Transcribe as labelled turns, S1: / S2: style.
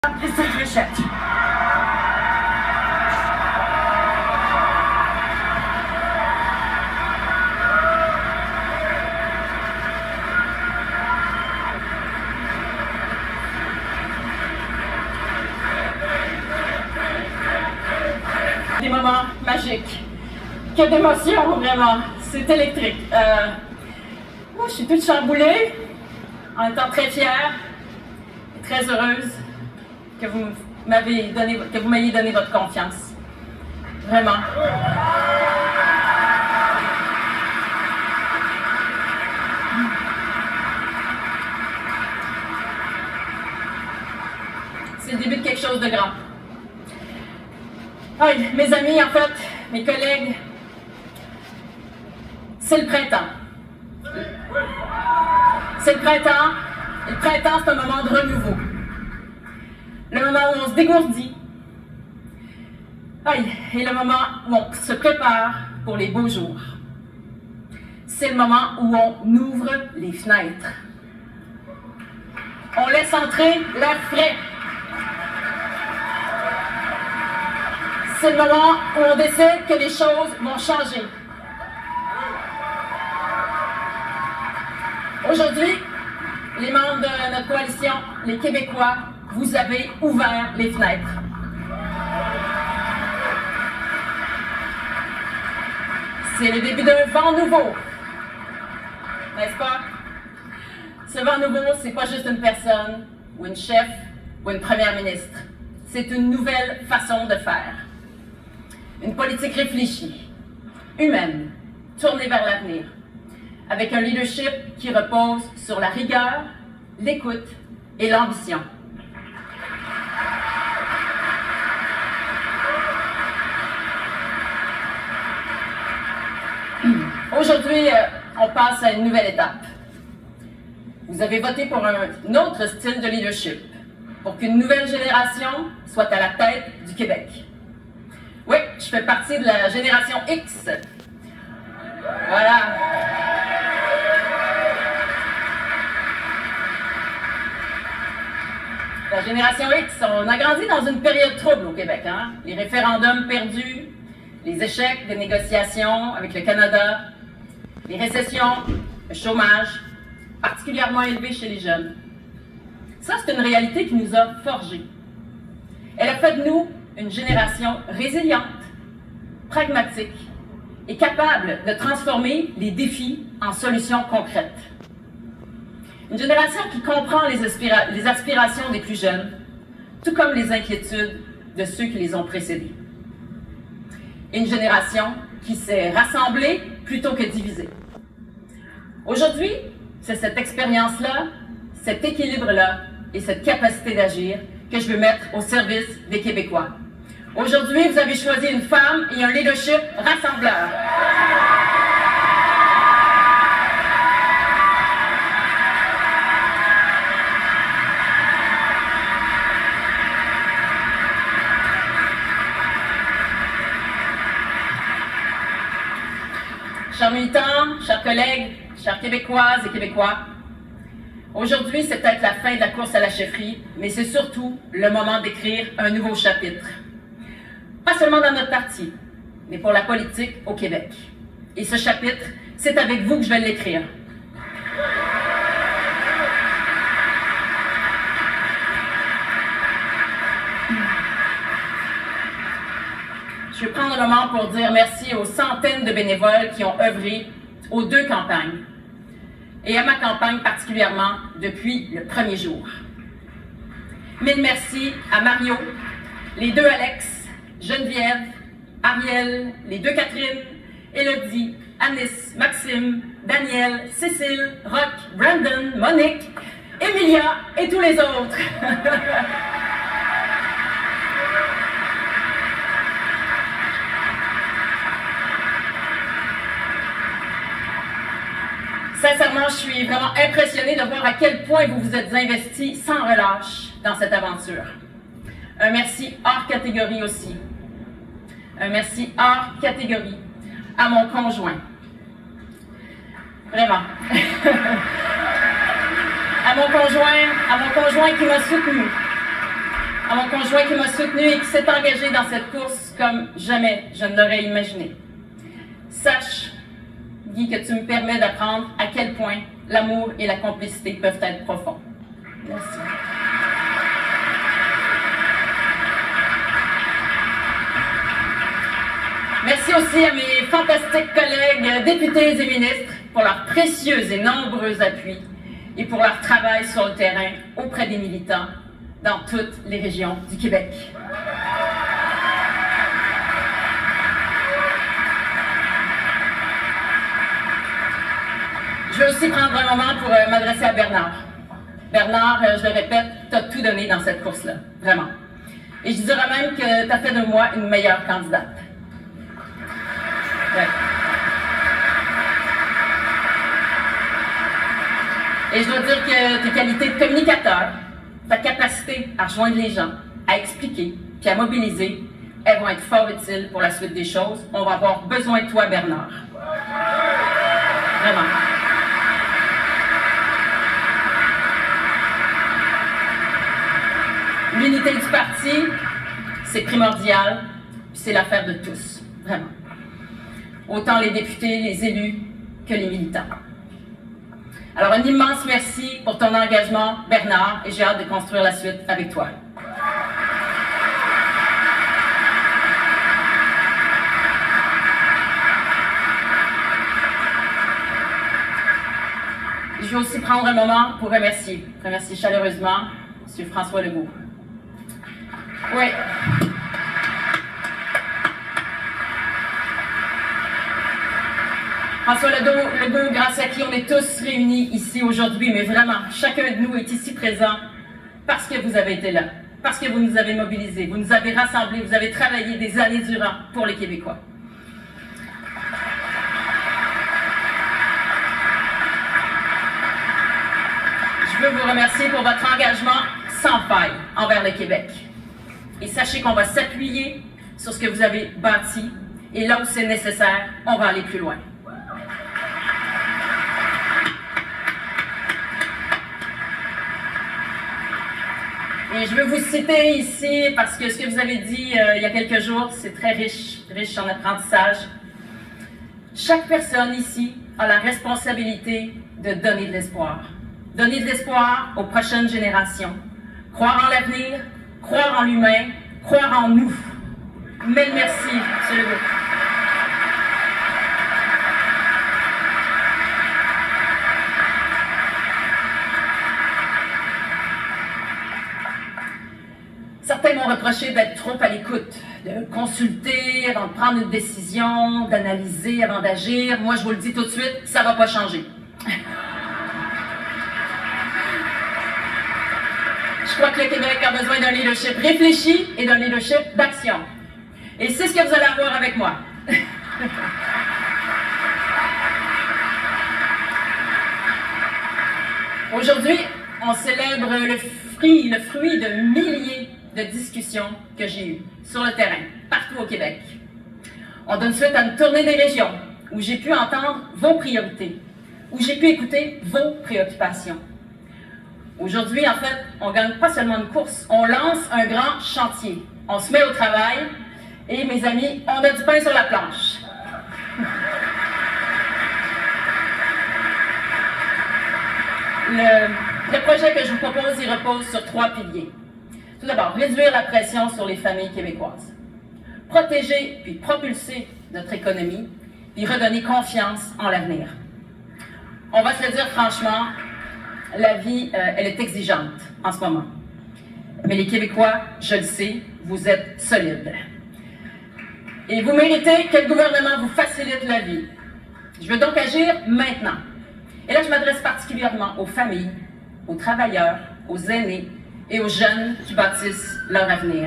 S1: Qu'est-ce que j'achète? Des moments magiques. Que d'émotions, vraiment. C'est électrique. Moi, je suis toute chamboulée, en étant très fière et très heureuse que vous m'ayez donné votre confiance. Vraiment. C'est le début de quelque chose de grand. Oui, mes amis, en fait, mes collègues, c'est le printemps. C'est le printemps. Et le printemps, c'est un moment de renouveau. Le moment où on se dégourdit. Oui, et le moment où on se prépare pour les beaux jours. C'est le moment où on ouvre les fenêtres. On laisse entrer l'air frais. C'est le moment où on décide que les choses vont changer. Aujourd'hui, les membres de notre coalition, les Québécois, vous avez ouvert les fenêtres. C'est le début d'un vent nouveau. N'est-ce pas? Ce vent nouveau, c'est pas juste une personne, ou une chef, ou une première ministre. C'est une nouvelle façon de faire. Une politique réfléchie, humaine, tournée vers l'avenir, avec un leadership qui repose sur la rigueur, l'écoute et l'ambition. Aujourd'hui, on passe à une nouvelle étape. Vous avez voté pour un autre style de leadership, pour qu'une nouvelle génération soit à la tête du Québec. Oui, je fais partie de la génération X. Voilà. La génération X, on a grandi dans une période trouble au Québec. Hein? Les référendums perdus, les échecs des négociations avec le Canada, les récessions, le chômage, particulièrement élevé chez les jeunes. Ça, c'est une réalité qui nous a forgés. Elle a fait de nous une génération résiliente, pragmatique et capable de transformer les défis en solutions concrètes. Une génération qui comprend les aspirations des plus jeunes, tout comme les inquiétudes de ceux qui les ont précédés. Une génération qui s'est rassemblée plutôt que divisée. Aujourd'hui, c'est cette expérience-là, cet équilibre-là et cette capacité d'agir que je veux mettre au service des Québécois. Aujourd'hui, vous avez choisi une femme et un leadership rassembleur. Chers militants, chers collègues, chers Québécoises et Québécois, aujourd'hui, c'est peut-être la fin de la course à la chefferie, mais c'est surtout le moment d'écrire un nouveau chapitre. Pas seulement dans notre parti, mais pour la politique au Québec. Et ce chapitre, c'est avec vous que je vais l'écrire. Je veux prendre un moment pour dire merci aux centaines de bénévoles qui ont œuvré aux deux campagnes, et à ma campagne particulièrement depuis le premier jour. Mille merci à Mario, les deux Alex, Geneviève, Ariel, les deux Catherine, Élodie, Anis, Maxime, Daniel, Cécile, Roch, Brandon, Monique, Emilia et tous les autres. Sincèrement, je suis vraiment impressionnée de voir à quel point vous vous êtes investis sans relâche dans cette aventure. Un merci hors catégorie aussi. Un merci hors catégorie à mon conjoint. Vraiment. à mon conjoint qui m'a soutenu. à mon conjoint qui m'a soutenu et qui s'est engagé dans cette course comme jamais je ne l'aurais imaginé. Sache, Guy, que tu me permets d'apprendre à quel point l'amour et la complicité peuvent être profonds. Merci. Merci aussi à mes fantastiques collègues députés et ministres pour leur précieux et nombreux appui et pour leur travail sur le terrain auprès des militants dans toutes les régions du Québec. Je veux aussi prendre un moment pour m'adresser à Bernard. Bernard, je le répète, tu as tout donné dans cette course-là, vraiment. Et je dirais même que tu as fait de moi une meilleure candidate. Ouais. Et je dois dire que tes qualités de communicateur, ta capacité à rejoindre les gens, à expliquer, puis à mobiliser, elles vont être fort utiles pour la suite des choses. On va avoir besoin de toi, Bernard. Vraiment. L'unité du parti, c'est primordial, puis c'est l'affaire de tous, vraiment. Autant les députés, les élus, que les militants. Alors, un immense merci pour ton engagement, Bernard, et j'ai hâte de construire la suite avec toi. Je vais aussi prendre un moment pour remercier chaleureusement M. François Legault. Oui. François Legault, grâce à qui on est tous réunis ici aujourd'hui, mais vraiment, chacun de nous est ici présent parce que vous avez été là, parce que vous nous avez mobilisés, vous nous avez rassemblés, vous avez travaillé des années durant pour les Québécois. Je veux vous remercier pour votre engagement sans faille envers le Québec. Et sachez qu'on va s'appuyer sur ce que vous avez bâti, et là où c'est nécessaire, on va aller plus loin. Et je veux vous citer ici parce que ce que vous avez dit il y a quelques jours, c'est très riche en apprentissage. Chaque personne ici a la responsabilité de donner de l'espoir. Donner de l'espoir aux prochaines générations. Croire en l'avenir, croire en l'humain, croire en nous. Mille merci, M. Legault. Certains m'ont reproché d'être trop à l'écoute, de consulter avant de prendre une décision, d'analyser avant d'agir. Moi, je vous le dis tout de suite, ça ne va pas changer. Je crois que le Québec a besoin d'un leadership réfléchi et d'un leadership d'action. Et c'est ce que vous allez avoir avec moi. Aujourd'hui, on célèbre le fruit de milliers de discussions que j'ai eues sur le terrain, partout au Québec. On donne suite à une tournée des régions où j'ai pu entendre vos priorités, où j'ai pu écouter vos préoccupations. Aujourd'hui, en fait, on ne gagne pas seulement une course, on lance un grand chantier. On se met au travail et, mes amis, on a du pain sur la planche. Le projet que je vous propose, il repose sur 3 piliers. Tout d'abord, réduire la pression sur les familles québécoises. Protéger puis propulser notre économie, puis redonner confiance en l'avenir. On va se le dire franchement, la vie, elle est exigeante en ce moment. Mais les Québécois, je le sais, vous êtes solides. Et vous méritez que le gouvernement vous facilite la vie. Je veux donc agir maintenant. Et là, je m'adresse particulièrement aux familles, aux travailleurs, aux aînés et aux jeunes qui bâtissent leur avenir.